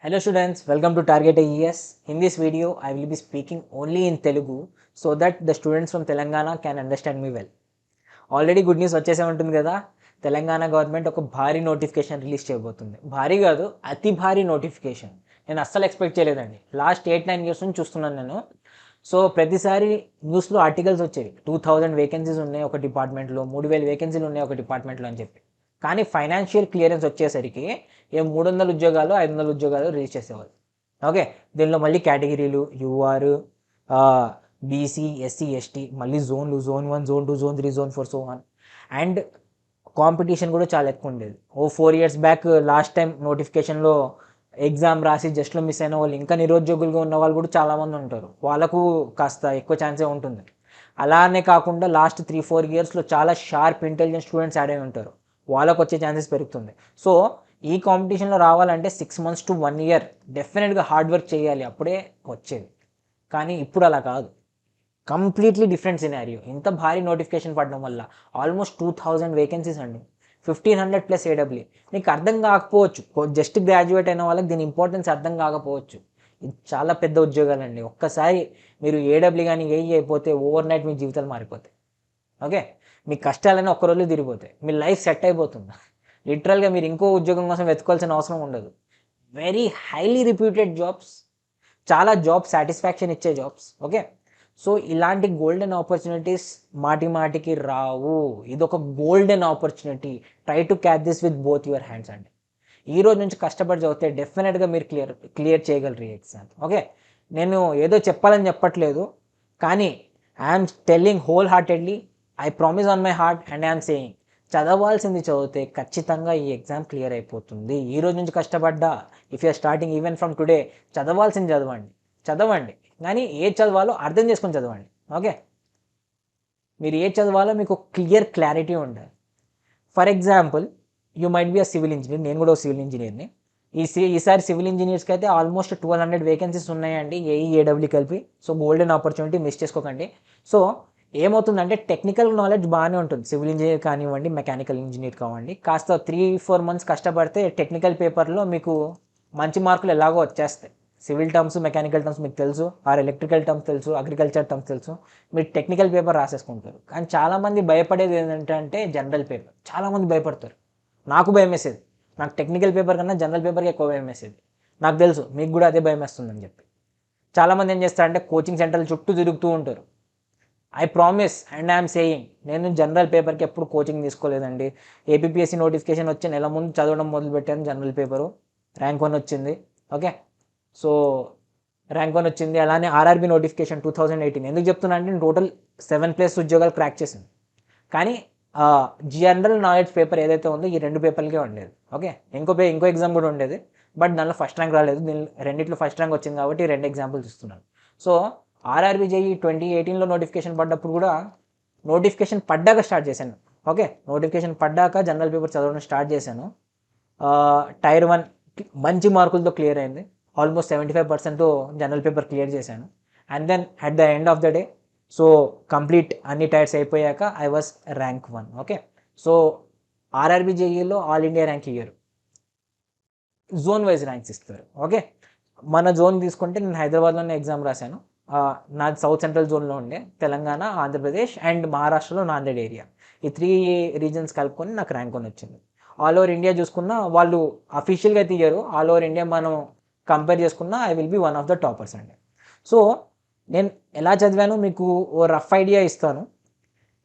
Hello students, welcome to Target AES. In this video, I will be speaking only in Telugu so that the students from Telangana can understand me well. Already good news వచ్చేసే ఉంటుంది కదా, Telangana government ఒక భారీ notification release చేయబోతుంది. భారీ కాదు, అతి భారీ నోటిఫికేషన్. నేను అస్సలు ఎక్స్పెక్ట్ చేయలేదండి. లాస్ట్ 8-9 ఇయర్స్ నుంచి చూస్తున్నాను నేను. సో ప్రతిసారి న్యూస్లో ఆర్టికల్స్ వచ్చేవి, 2000 వేకెన్సీస్ ఉన్నాయి ఒక డిపార్ట్మెంట్లో, 3000 వేకెన్సీలు ఉన్నాయి ఒక డిపార్ట్మెంట్లో అని చెప్పి. కానీ ఫైనాన్షియల్ క్లియరెన్స్ వచ్చేసరికి 300 ఉద్యోగాలు 500 ఉద్యోగాలు రిలీజ్ చేసేవాళ్ళు. ఓకే, దీనిలో మళ్ళీ కేటగిరీలు యూఆర్, బీసీ, ఎస్సీ, ఎస్టీ, మళ్ళీ జోన్లు, zone 1, zone 2, zone 3, zone 4, so on. And competition కూడా చాలా ఎక్కువ ఉండేది. 4 years బ్యాక్ లాస్ట్ టైం నోటిఫికేషన్లో ఎగ్జామ్ రాసి జస్ట్లో మిస్ అయిన వాళ్ళు, ఇంకా నిరుద్యోగులుగా ఉన్న వాళ్ళు కూడా చాలామంది ఉంటారు. వాళ్ళకు కాస్త ఎక్కువ ఛాన్సే ఉంటుంది. అలానే కాకుండా లాస్ట్ 3-4 yearsలో చాలా షార్ప్ ఇంటెలిజెంట్ స్టూడెంట్స్ యాడ్ అయి ఉంటారు, వాళ్ళకు వచ్చే ఛాన్సెస్ పెరుగుతుంది. సో ఈ కాంపిటీషన్లో రావాలంటే 6 months to 1 year డెఫినెట్గా హార్డ్ వర్క్ చేయాలి, అప్పుడే వచ్చేది. కానీ ఇప్పుడు అలా కాదు, కంప్లీట్లీ డిఫరెంట్ సినారియో. ఇంత భారీ నోటిఫికేషన్ పడడం వల్ల ఆల్మోస్ట్ 2000 వేకెన్సీస్ అండి, 1500+ ఏడబ్ల్యూ. నీకు అర్థం కాకపోవచ్చు, జస్ట్ గ్రాడ్యుయేట్ అయిన వాళ్ళకి దీని ఇంపార్టెన్స్ అర్థం కాకపోవచ్చు. ఇది చాలా పెద్ద ఉద్యోగాలండి. ఒక్కసారి మీరు ఏడబ్ల్యూ కానీ ఏఈ అయిపోతే ఓవర్ నైట్ మీ జీవితాలు మారిపోతాయి. ఓకే, మీ కష్టాలన్నీ ఒక్కరోజు తిరిగిపోతాయి, మీ లైఫ్ సెట్ అయిపోతుంది. లిటరల్గా మీరు ఇంకో ఉద్యోగం కోసం వెతుకోవాల్సిన అవసరం ఉండదు. వెరీ హైలీ రిప్యూటెడ్ జాబ్స్, చాలా జాబ్ సాటిస్ఫాక్షన్ ఇచ్చే జాబ్స్. ఓకే, సో ఇలాంటి గోల్డెన్ ఆపర్చునిటీస్ మాటి మాటికి రావు. ఇదొక golden opportunity. Try to catch this with both your hands అండి. ఈ రోజు నుంచి కష్టపడి చదివితే డెఫినెట్గా మీరు క్లియర్ చేయగలరు ఈ ఎగ్జామ్. ఓకే, నేను ఏదో చెప్పాలని చెప్పట్లేదు, కానీ I'm telling wholeheartedly, I promise on my heart and I'm saying, చదవాల్సింది చదివితే ఖచ్చితంగా ఈ ఎగ్జామ్ క్లియర్ అయిపోతుంది. ఈ రోజు నుంచి కష్టపడ్డా, if you're starting even from today, చదవాల్సింది చదవండి, కానీ ఏ చదవాలో అర్థం చేసుకొని చదవండి. ఓకే, మీరు ఏ చదవాలో మీకు క్లియర్ క్లారిటీ ఉండాలి. For example, you might be a civil engineer, నేను కూడా సివిల్ ఇంజనీర్ని. ఈసారి సివిల్ ఇంజనీర్స్కి అయితే ఆల్మోస్ట్ 1200 వేకెన్సీస్ ఉన్నాయండి, ఏఈ ఏడబ్ల్యూ కలిపి. సో గోల్డెన్ ఆపర్చునిటీ, మిస్ చేసుకోకండి. సో ఏమవుతుందంటే టెక్నికల్ నాలెడ్జ్ బాగానే ఉంటుంది, సివిల్ ఇంజనీర్ కానివ్వండి, మెకానికల్ ఇంజనీర్ కానివ్వండి. కాస్త 3-4 months కష్టపడితే టెక్నికల్ పేపర్లో మీకు మంచి మార్కులు ఎలాగో వచ్చేస్తాయి. సివిల్ టర్మ్స్, మెకానికల్ టర్మ్స్ మీకు తెలుసు, ఆర్ ఎలక్ట్రికల్ టర్మ్స్ తెలుసు, అగ్రికల్చర్ టర్మ్స్ తెలుసు, మీరు టెక్నికల్ పేపర్ రాసేసుకుంటారు. కానీ చాలామంది భయపడేది ఏంటంటే జనరల్ పేపర్. చాలామంది భయపడతారు, నాకు భయం వేసేది. నాకు టెక్నికల్ పేపర్ కన్నా జనరల్ పేపర్కి ఎక్కువ భయం వేసేది. నాకు తెలుసు మీకు కూడా అదే భయం వేస్తుందని చెప్పి. చాలామంది ఏం చేస్తారంటే కోచింగ్ సెంటర్ల చుట్టూ తిరుగుతూ ఉంటారు. I promise and I'm saying, నేను జనరల్ పేపర్కి ఎప్పుడు కోచింగ్ తీసుకోలేదండి. ఏపీఎస్సీ నోటిఫికేషన్ వచ్చి నెల ముందు చదవడం మొదలుపెట్టాను. జనరల్ పేపరు ర్యాంక్ 1 వచ్చింది. ఓకే, సో ర్యాంక్ 1 వచ్చింది. అలానే ఆర్ఆర్బీ నోటిఫికేషన్ 2018. ఎందుకు చెప్తున్నా అంటే టోటల్ 7+ ఉద్యోగాలు క్రాక్ చేసింది. కానీ జనరల్ నాలెడ్జ్ పేపర్ ఏదైతే ఉందో ఈ 2 పేపర్లకే ఉండేది. ఓకే, ఇంకో ఎగ్జామ్ కూడా ఉండేది, బట్ దానిలో ఫస్ట్ ర్యాంక్ రాలేదు. రెండిట్లో ఫస్ట్ ర్యాంక్ వచ్చింది కాబట్టి 2 ఎగ్జాంపుల్స్ ఇస్తున్నాను. సో ఆర్ఆర్బీ జేఈ 2018లో నోటిఫికేషన్ పడ్డప్పుడు కూడా, నోటిఫికేషన్ పడ్డాక స్టార్ట్ చేశాను. ఓకే, నోటిఫికేషన్ పడ్డాక జనరల్ పేపర్ చదవడం స్టార్ట్ చేశాను. టైర్ 1 మంచి మార్కులతో క్లియర్ అయింది. ఆల్మోస్ట్ 75% జనరల్ పేపర్ క్లియర్ చేశాను. And then at the end of the day, so complete అన్ని టైర్స్ అయిపోయాక I was rank 1. Okay, so RRB జేఈలో ఆల్ ఇండియా ర్యాంక్ ఇయ్యరు, జోన్ వైజ్ ర్యాంక్స్ ఇస్తారు. ఓకే, మన జోన్ తీసుకుంటే నేను హైదరాబాద్లోనే ఎగ్జామ్ రాశాను. నాది సౌత్ సెంట్రల్ జోన్లో ఉండే, తెలంగాణ, ఆంధ్రప్రదేశ్ అండ్ మహారాష్ట్రలో నాందేడ్ ఏరియా. ఈ 3 regions కలుపుకొని నాకు ర్యాంక్ 1 వచ్చింది. ఆల్ ఓవర్ ఇండియా చూసుకున్నా, వాళ్ళు అఫీషియల్గా తీయరు, ఆల్ ఓవర్ ఇండియా మనం కంపేర్ చేసుకున్నా I will be one of the toppers అండి. సో నేను ఎలా చదివాను మీకు ఓ రఫ్ ఐడియా ఇస్తాను.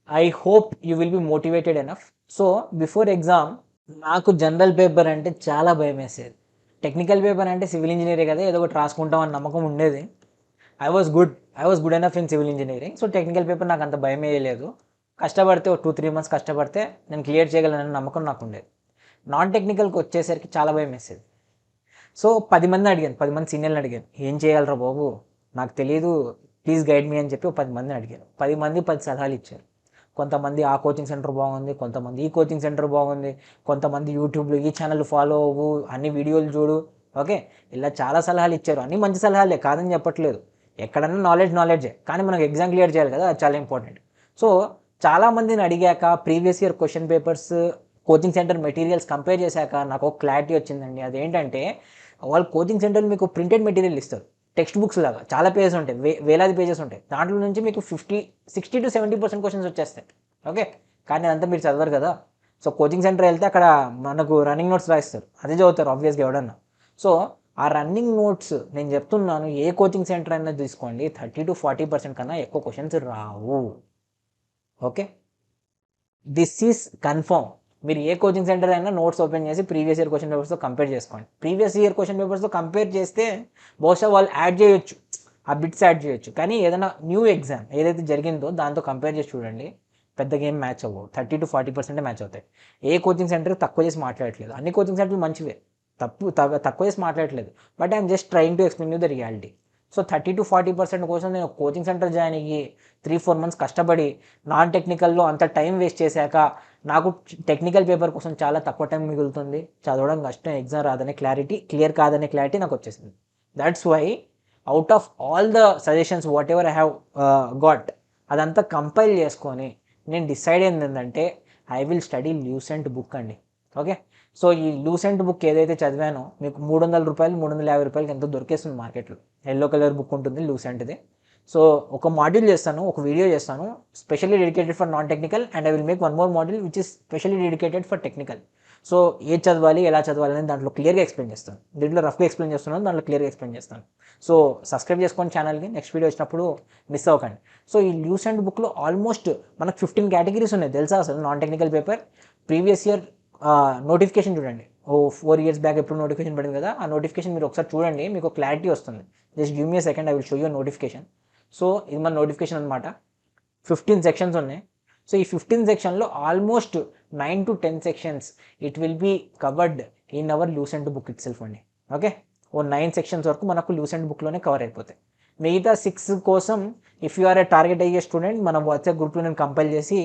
I hope you will be motivated enough. So before exam నాకు జనరల్ పేపర్ అంటే చాలా భయం వేసేది. టెక్నికల్ పేపర్ అంటే సివిల్ ఇంజనీరే కదా, ఏదో ఒకటి రాసుకుంటాం అని నమ్మకం ఉండేది. I was good enough in civil engineering. So technical paper నాకు అంత భయం వేయలేదు. కష్టపడితే ఒక 2-3 months కష్టపడితే నేను క్లియర్ చేయగలనని నమ్మకం నాకు ఉండేది. నాన్ టెక్నికల్కి వచ్చేసరికి చాలా భయం వేసేది. సో 10 మందిని అడిగాను, 10 మంది సీనియర్ని అడిగాను, ఏం చేయాలరా బాబు నాకు తెలియదు, ప్లీజ్ గైడ్ మీ అని చెప్పి 10 మందిని అడిగాను. 10 మంది 10 సలహాలు ఇచ్చారు. కొంతమంది ఆ కోచింగ్ సెంటర్ బాగుంది, కొంతమంది ఈ కోచింగ్ సెంటర్ బాగుంది, కొంతమంది యూట్యూబ్లో ఈ ఛానల్ ఫాలో అవ్వు, అన్ని వీడియోలు చూడు. ఓకే, ఇలా చాలా సలహాలు ఇచ్చారు. అన్ని మంచి సలహాలే, కాదని చెప్పట్లేదు. ఎక్కడన్నా నాలెడ్జే, కానీ మనకు ఎగ్జామ్ క్లియర్ చేయాలి కదా, అది చాలా ఇంపార్టెంట్. సో చాలామందిని అడిగాక, previous year question papers, coaching centre materials compare చేశాక నాకు ఒక క్లారిటీ వచ్చిందండి. అదేంటంటే వాళ్ళు కోచింగ్ సెంటర్లు మీకు ప్రింటెడ్ మెటీరియల్ ఇస్తారు, టెక్స్ట్ బుక్స్ లాగా చాలా పేజెస్ ఉంటాయి, వేలాది పేజెస్ ఉంటాయి, దాంట్లో నుంచి మీకు 60 to 70% క్వశ్చన్స్ వచ్చేస్తాయి. ఓకే, కానీ అదంతా మీరు చదవరు కదా. సో కోచింగ్ సెంటర్ వెళ్తే అక్కడ మనకు రన్నింగ్ నోట్స్ రాయిస్తారు, అదే చదువుతారు ఆబ్వియస్గా ఎవడన్నా. సో ఆ రన్నింగ్ నోట్స్ నేను చెప్తున్నాను, ఏ కోచింగ్ సెంటర్ అయినా తీసుకోండి 30 to 40% కన్నా ఎక్కువ questions Rao. Okay, this is confirm. మీరు ఏ కోచింగ్ సెంటర్ అయినా నోట్స్ ఓపెన్ చేసి ప్రీవియస్ ఇయర్ క్వశ్చన్ పేపర్స్తో కంపేర్ చేసుకోండి. ప్రీవియస్ ఇయర్ క్వశ్చన్ పేపర్స్తో కంపేర్ చేస్తే బహుశా వాళ్ళు యాడ్ చేయొచ్చు, ఆ బిట్స్ యాడ్ చేయొచ్చు, కానీ ఏదైనా న్యూ ఎగ్జామ్ ఏదైతే జరిగిందో దాంతో కంపేర్ చేసి చూడండి, పెద్దగా ఏం మ్యాచ్ అవ్వవు. 30 to 40% మ్యాచ్ అవుతాయి. ఏ కోచింగ్ సెంటర్ తక్కువ చేసి మాట్లాడట్లేదు, అన్ని కోచింగ్ సెంటర్లు మంచివే, తక్కువ చేసి మాట్లాడట్లేదు, but I'm just trying to explain you the reality. So 30 to 40% కోసం నేను కోచింగ్ సెంటర్ జాయిన్ అయ్యి 3-4 months కష్టపడి నాన్ టెక్నికల్లో అంత టైం వేస్ట్ చేశాక నాకు టెక్నికల్ పేపర్ కోసం చాలా తక్కువ టైం మిగులుతుంది, చదవడం కష్టం, ఎగ్జామ్ రాదనే క్లారిటీ, క్లియర్ కాదనే క్లారిటీ నాకు వచ్చేసింది. That's why out of all the suggestions whatever I have got, అదంతా కంపైల్ చేసుకొని నేను డిసైడ్ అయింది ఏంటంటే I will study Lucent book అండి. ఓకే, సో ఈ లూసెంట్ బుక్ ఏదైతే చదివానో మీకు 300 రూపాయలు 350 రూపాయలకి ఎంతో దొరికేస్తుంది మార్కెట్లో. ఎల్లో కలర్ బుక్ ఉంటుంది లూసెంట్ది. సో ఒక మాడ్యూల్ చేస్తాను, ఒక వీడియో చేస్తాను specially dedicated for non technical, and I will make one more module which is specially dedicated for technical. So ఏది చదవాలి, ఎలా చదవాలి అని దాంట్లో క్లియర్గా ఎక్స్ప్లెయిన్ చేస్తాను. దీంట్లో రఫ్గా ఎక్స్ప్లెయిన్ చేస్తున్నాను, దాంట్లో క్లియర్గా ఎక్స్ప్లెయిన్ చేస్తాను. సో సబ్స్క్రైబ్ చేసుకోండి ఛానల్కి, నెక్స్ట్ వీడియో వచ్చినప్పుడు మిస్ అవ్వకండి. సో ఈ లూసెంట్ బుక్లో ఆల్మోస్ట్ మనకు 15 కేటగిరీస్ ఉన్నాయి తెలుసా అసలు non technical paper. Previous year notification చూడండి, 4 years బ్యాక్ ఎప్పుడు నోటిఫికేషన్ పడింది కదా, ఆ నోటిఫికేషన్ మీరు ఒకసారి చూడండి, మీకు క్లారిటీ వస్తుంది. Just give me a second, I will show you notification. So ఇది మన నోటిఫికేషన్ అనమాట. 15 sections ఉన్నాయి. సో ఈ 15 sectionలో almost 9 to 10 sections it will be covered in our Lucent book itself అండి. ఓకే, 9 sections వరకు మనకు లూసెంట్ బుక్లోనే కవర్ అయిపోతాయి. మిగతా 6 కోసం if you are a target అయ్యే స్టూడెంట్, మన వాట్సాప్ గ్రూప్లో నేను కంపైల్ చేసి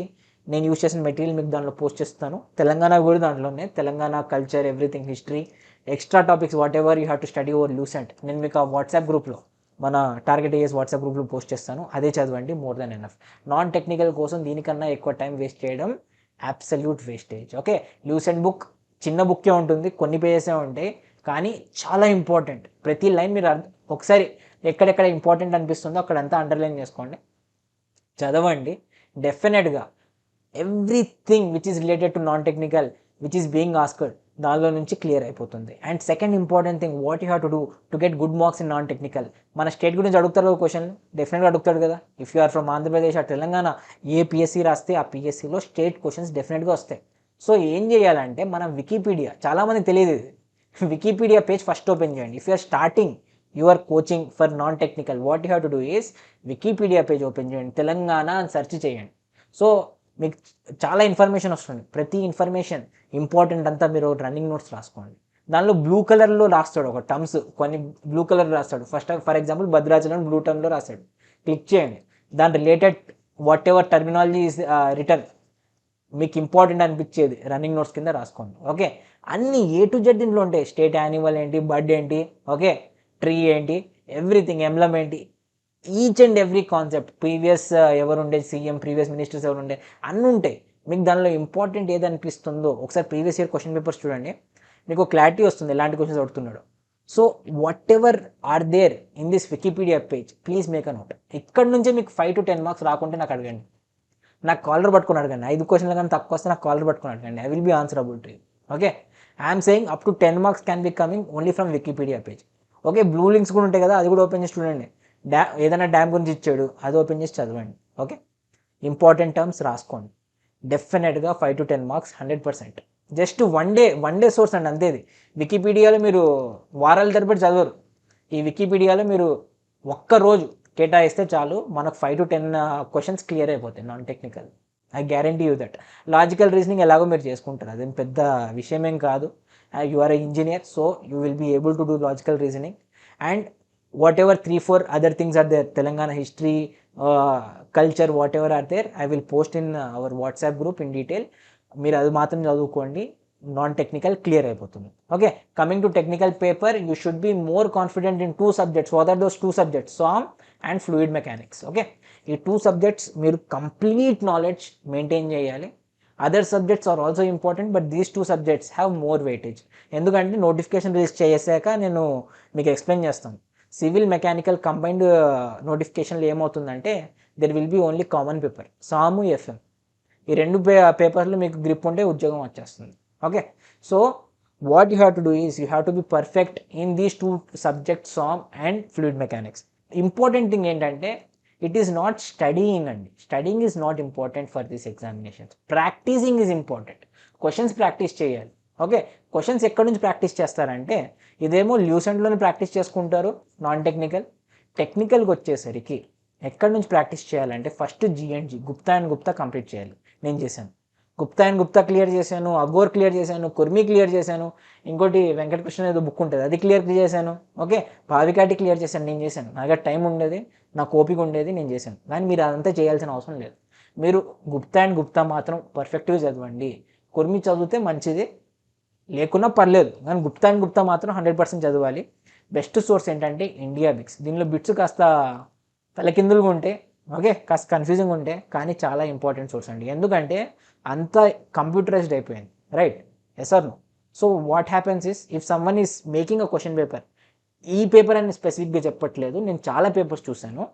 నేను యూజ్ చేసిన మెటీరియల్ మీకు దాంట్లో పోస్ట్ చేస్తాను. తెలంగాణ కూడా దాంట్లోనే, Telangana culture, everything, history, extra topics what ever you have to study over Lucent, నేను మీకు ఆ వాట్సాప్ గ్రూప్లో, మన టార్గెట్ అయ్యేసి వాట్సాప్ గ్రూప్లో పోస్ట్ చేస్తాను. అదే చదవండి, more than enough. Non technical కోసం దీనికన్నా ఎక్కువ టైం వేస్ట్ చేయడం absolute wastage. Okay, Lucent book చిన్న బుక్కే ఉంటుంది, కొన్ని పేజెసే ఉంటాయి, కానీ చాలా ఇంపార్టెంట్. ప్రతి లైన్ మీరు ఒకసారి ఎక్కడెక్కడ ఇంపార్టెంట్ అనిపిస్తుందో అక్కడంతా అండర్లైన్ చేసుకోండి, చదవండి. డెఫినెట్గా everything which is related to non technical which is being asked దానిలో నుంచి క్లియర్ అయిపోతుంది. And second important thing what you have to do to get good marks in non technical. మన స్టేట్ గురించి అడుగుతారు కదా క్వశ్చన్, డెఫినెట్గా అడుగుతాడు కదా. If you are from Andhra Pradesh or Telangana, A PSC రాస్తే ఆ పిఎస్సిలో స్టేట్ క్వశ్చన్స్ డెఫినెట్గా వస్తాయి. సో ఏం చేయాలంటే మనం వికీపీడియా, చాలామంది తెలియదు ఇది, వికీపీడియా పేజ్ ఫస్ట్ ఓపెన్ చేయండి. If you are starting your coaching for non technical, what you have to do is Wikipedia page open చేయండి, తెలంగాణ అని సెర్చ్ చేయండి. సో మీకు చాలా ఇన్ఫర్మేషన్ వస్తుంది, ప్రతి ఇన్ఫర్మేషన్ ఇంపార్టెంట్ అంతా మీరు రన్నింగ్ నోట్స్ రాసుకోండి. దానిలో బ్లూ కలర్లో రాస్తాడు ఒక టర్మ్స్, కొన్ని బ్లూ కలర్ రాస్తాడు. ఫర్ ఎగ్జాంపుల్ భద్రాచలం బ్లూ టర్మ్లో రాస్తాడు, క్లిక్ చేయండి. దాని related what ever terminology is return, మీకు ఇంపార్టెంట్ అనిపించేది రన్నింగ్ నోట్స్ కింద రాసుకోండి. ఓకే, అన్ని A to Z ఇంట్లో ఉంటాయి, స్టేట్ యానిమల్ ఏంటి, బర్డ్ ఏంటి, ఓకే, ట్రీ ఏంటి, ఎవ్రీథింగ్, ఎంబ్లమ్ ఏంటి, each and every concept, previous ఎవరు ఉండే సీఎం, ప్రీవియస్ మినిస్టర్స్ ఎవరు ఉండే, అన్నీ ఉంటాయి. మీకు దానిలో ఇంపార్టెంట్ ఏది అనిపిస్తుందో ఒకసారి ప్రీవియస్ ఇయర్ క్వశ్చన్ పేపర్స్ చూడండి, మీకు క్లారిటీ వస్తుంది ఎలాంటి క్వశ్చన్స్ అడుగుతున్నాడు. So whatever are there in this Wikipedia page please make a note. ఇక్కడ నుంచే మీకు 5 to 10 మార్క్స్ రాకుంటే నాకు అడగండి, నాకు కాలర్ పట్టుకుని అడగండి. 5 క్వశ్చన్లు కానీ తక్కువ వస్తే నాకు కాలర్ పట్టుకుని అడగండి, I will be answerable to you. Okay, I'm saying up to 10 marks can be coming only from Wikipedia page. Okay, blue links కూడా ఉంటాయి కదా, అది కూడా ఓపెన్ చేసి చూడండి. ఏదైనా డ్యామ్ గురించి ఇచ్చాడు, అది ఓపెన్ చేసి చదవండి. ఓకే, ఇంపార్టెంట్ టర్మ్స్ రాసుకోండి, డెఫినెట్గా 5 to 10 marks 100%. Just one day source అండి అంతేది. వికీపీడియాలో మీరు వారాల తరబడి చదవరు, ఈ వికీపీడియాలో మీరు ఒక్కరోజు కేటాయిస్తే చాలు, మనకు 5 to 10 క్వశ్చన్స్ క్లియర్ అయిపోతాయి non technical. I guarantee you that. Logical reasoning ఎలాగో మీరు చేసుకుంటారు, అదేం పెద్ద విషయమేం కాదు. You are a engineer, so you will be able to do logical reasoning. And whatever 3-4 other things are there, Telangana history, culture, whatever are there, I will post in our WhatsApp group in detail. మీరు అది మాత్రం చదువుకోండి, non technical clear అయిపోతుంది. Okay, coming to technical paper, you should be more confident in 2 subjects. What are those 2 subjects? SOM and fluid mechanics. Okay, ఈ 2 subjects మీరు complete knowledge maintain చేయాలి. Other subjects are also important, but these 2 subjects have more weightage. ఎందుకంటే notification release చేసాక నేను మీకు explain చేస్తాను. Civil mechanical combined నోటిఫికేషన్లో ఏమవుతుందంటే there will be only common paper, SOM FM. ఈ 2 పేపర్లు మీకు గ్రిప్ ఉంటే ఉద్యోగం వచ్చేస్తుంది. Okay, so what you have to do is you have to be perfect in these 2 subjects, SOM and fluid mechanics. Important thing ఏంటంటే it is not studying అండి. Studying is not important for this examinations. Practising is important. Questions practice చేయాలి. ఓకే, questions ఎక్కడి నుంచి practice చేస్తారంటే ఇదేమో ల్యూసెంట్లోనే practice చేసుకుంటారు non technical. టెక్నికల్కి వచ్చేసరికి ఎక్కడి నుంచి ప్రాక్టీస్ చేయాలంటే ఫస్ట్ జిఎండ్జి, గుప్తా అండ్ గుప్తా కంప్లీట్ చేయాలి. నేను చేశాను. గుప్తా అండ్ గుప్తా క్లియర్ చేశాను, అగోర్ క్లియర్ చేశాను, కుర్మి క్లియర్ చేశాను, ఇంకోటి వెంకటకృష్ణ ఏదో బుక్ ఉంటుంది అది క్లియర్ చేశాను. ఓకే, భావికాటి క్లియర్ చేశాను. నేను చేశాను. నాకు టైం ఉండేది, నాకు ఓపిక ఉండేది, నేను చేశాను. కానీ మీరు అదంతా చేయాల్సిన అవసరం లేదు. మీరు గుప్తా అండ్ గుప్తా మాత్రం పర్ఫెక్ట్గా చదవండి. కుర్మి చదివితే మంచిది, లేకున్నా పర్లేదు, కానీ గుప్తా అండ్ గుప్తా మాత్రం 100% చదవాలి. బెస్ట్ సోర్స్ ఏంటంటే ఇండియా బిట్స్. దీనిలో బిట్స్ కాస్త తలకిందులుగా ఉంటే, ఓకే, కాస్త కన్ఫ్యూజింగ్ ఉంటే, కానీ చాలా ఇంపార్టెంట్ సోర్స్ అండి. ఎందుకంటే అంతా కంప్యూటరైజ్డ్ అయిపోయింది, right? Yes or no? So what happens is if someone is making a question paper, ఈ పేపర్ అని స్పెసిఫిక్గా చెప్పట్లేదు, నేను చాలా పేపర్స్ చూశాను.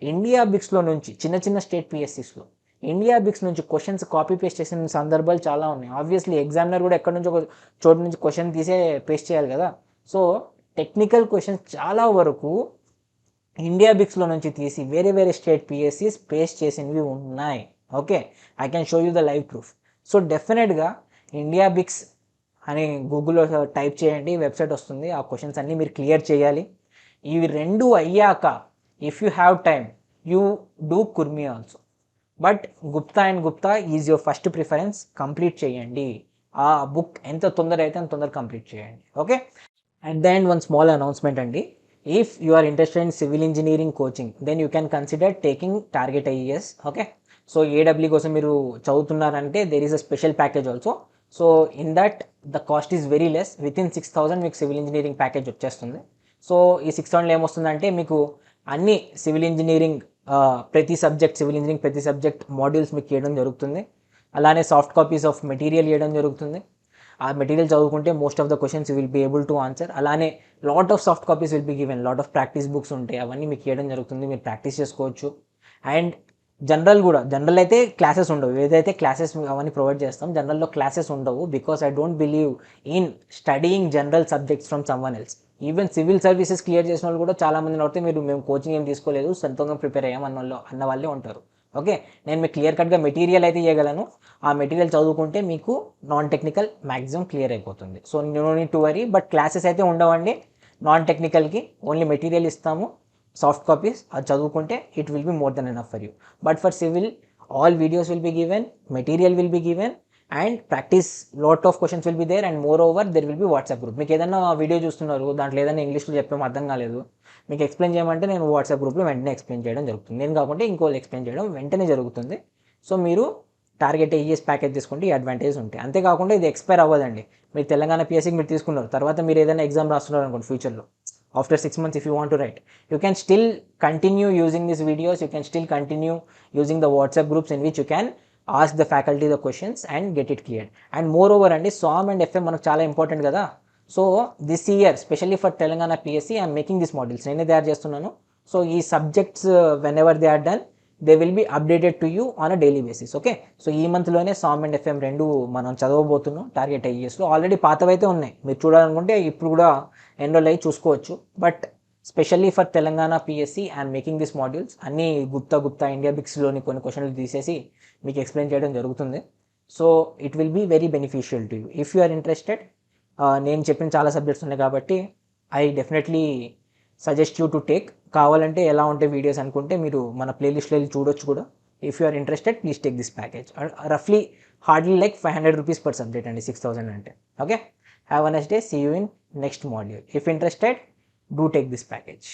ఇండియా బిక్స్లో నుంచి చిన్న చిన్న స్టేట్ పిఎస్సీస్లో ఇండియా బిక్స్ నుంచి క్వశ్చన్స్ కాపీ పేస్ట్ చేసిన సందర్భాలు చాలా ఉన్నాయి. ఆబ్వియస్లీ ఎగ్జామినర్ కూడా ఎక్కడి నుంచి ఒక చోటు నుంచి క్వశ్చన్ తీసే పేస్ట్ చేయాలి కదా. సో టెక్నికల్ క్వశ్చన్స్ చాలా వరకు ఇండియా బిక్స్లో నుంచి తీసి వేరే వేరే స్టేట్ పిఎస్సీస్ పేస్ట్ చేసినవి ఉన్నాయి. Okay, I can show you the live proof. So డెఫినెట్గా ఇండియా బిక్స్ అని గూగుల్లో టైప్ చేయండి, వెబ్సైట్ వస్తుంది. ఆ క్వశ్చన్స్ అన్నీ మీరు క్లియర్ చేయాలి. ఇవి 2 అయ్యాక if you have time you do Kurmi also. But Gupta and Gupta is your first preference. Complete చేయండి. ఆ బుక్ ఎంత తొందర అయితే అంత తొందర కంప్లీట్ చేయండి. Okay, and then one small announcement అండి. If you are interested in civil engineering coaching then you can consider taking target IAS. Okay, so AW కోసం మీరు చదువుతున్నారంటే there is a special package also. So in that the cost is very less. Within 6,000 మీకు civil engineering package వచ్చేస్తుంది. So ఈ 6,000 ఏమొస్తుందంటే మీకు అన్ని civil engineering ప్రతి సబ్జెక్ట్ మాడ్యూల్స్ మీకు ఇవ్వడం జరుగుతుంది. అలానే సాఫ్ట్ కాపీస్ ఆఫ్ మెటీరియల్ ఇవ్వడం జరుగుతుంది. ఆ మెటీరియల్ చదువుకుంటే most of the questions you will be able to answer. అలానే lot of soft copies will be given, lot of practice books ఉంటాయి, అవన్నీ మీకు ఇవ్వడం జరుగుతుంది. మీరు ప్రాక్టీస్ చేసుకోవచ్చు. అండ్ జనరల్ అయితే క్లాసెస్ ఉండవు. ఏదైతే క్లాసెస్ అవన్నీ ప్రొవైడ్ చేస్తాం, జనరల్లో క్లాసెస్ ఉండవు. Because I don't believe in studying general subjects from someone else. Even civil services clear చేసిన వాళ్ళు కూడా చాలామంది నడితే మేము కోచింగ్ ఏం తీసుకోలేదు, సొంతంగా ప్రిపేర్ అయ్యాం అన్న వాళ్ళే ఉంటారు. ఓకే, నేను మీకు క్లియర్ కట్గా మెటీరియల్ అయితే ఇవ్వగలను. ఆ మెటీరియల్ చదువుకుంటే మీకు నాన్ టెక్నికల్ మ్యాక్సిమం క్లియర్ అయిపోతుంది. So no need to worry. But classes అయితే ఉండవండి నాన్ టెక్నికల్కి. ఓన్లీ మెటీరియల్ ఇస్తాము, సాఫ్ట్ కాపీస్, అది చదువుకుంటే it will be more than enough for you. But for civil all videos will be given, material will be given, and practice lot of questions will be there. And moreover there will be WhatsApp group. మీకు ఏదైనా video చూస్తున్నారు, దాంట్లో ఏదైనా ఇంగ్లీష్లో చెప్పడం అర్థం కాలేదు, మీకు ఎక్స్ప్లెయిన్ చేయమంటే నేను వాట్సాప్ గ్రూప్లో వెంటనే ఎక్స్ప్లెయిన్ చేయడం జరుగుతుంది. నేను కాకుంటే ఇంకోళ్ళు ఎక్స్ప్లెయిన్ చేయడం వెంటనే జరుగుతుంది. సో మీరు టార్గెట్ ఈఎస్ ప్యాకేజ్ తీసుకుంటే ఈ అడ్వాంటేజ్ ఉంటాయి. అంతేకాకుండా ఇది ఎక్స్పైర్ అవ్వదండి. మీరు తెలంగాణ పిఎస్సీకి మీరు తీసుకున్నారు, తర్వాత మీరు ఏదైనా ఎగ్జామ్ రాస్తున్నారు అనుకోండి ఫ్యూచర్లో, after 6 months if you want to write, you can still continue using these videos, you can still continue using the WhatsApp groups in which you can ask the faculty the questions and get it cleared. And moreover అండి, SOM and FM మనకు చాలా important కదా. So this year specially for Telangana PSC I'm making this modules, నేనే తయారు చేస్తున్నాను. So ఈ subjects whenever they are done they will be updated to you on a daily basis. Okay, so ఈ మంత్లోనే SOM and FM 2 మనం చదవబోతున్నాం target ఐఏఎస్లో. Already పాతవైతే ఉన్నాయి, మీరు చూడాలనుకుంటే ఇప్పుడు కూడా ఎన్రోల్ అయ్యి చూసుకోవచ్చు. But specially for Telangana PSC I'm making this modules. అన్నీ గుప్తా ఇండియా బిక్స్లోని కొన్ని క్వశ్చన్లు తీసేసి మీకు ఎక్స్ప్లెయిన్ చేయడం జరుగుతుంది. So it will be very beneficial to you if you are interested. నేను చెప్పిన చాలా సబ్జెక్ట్స్ ఉన్నాయి కాబట్టి I definitely suggest you to take. కావాలంటే ఎలా ఉంటాయి వీడియోస్ అనుకుంటే మీరు మన ప్లేలిస్ట్లో వెళ్ళి చూడొచ్చు కూడా. If you are interested please take this package. రఫ్లీ hardly like 500 rupees per subject అండి, 6,000 అంటే. Okay, have a nice day, see you in next module. If interested, do take this package.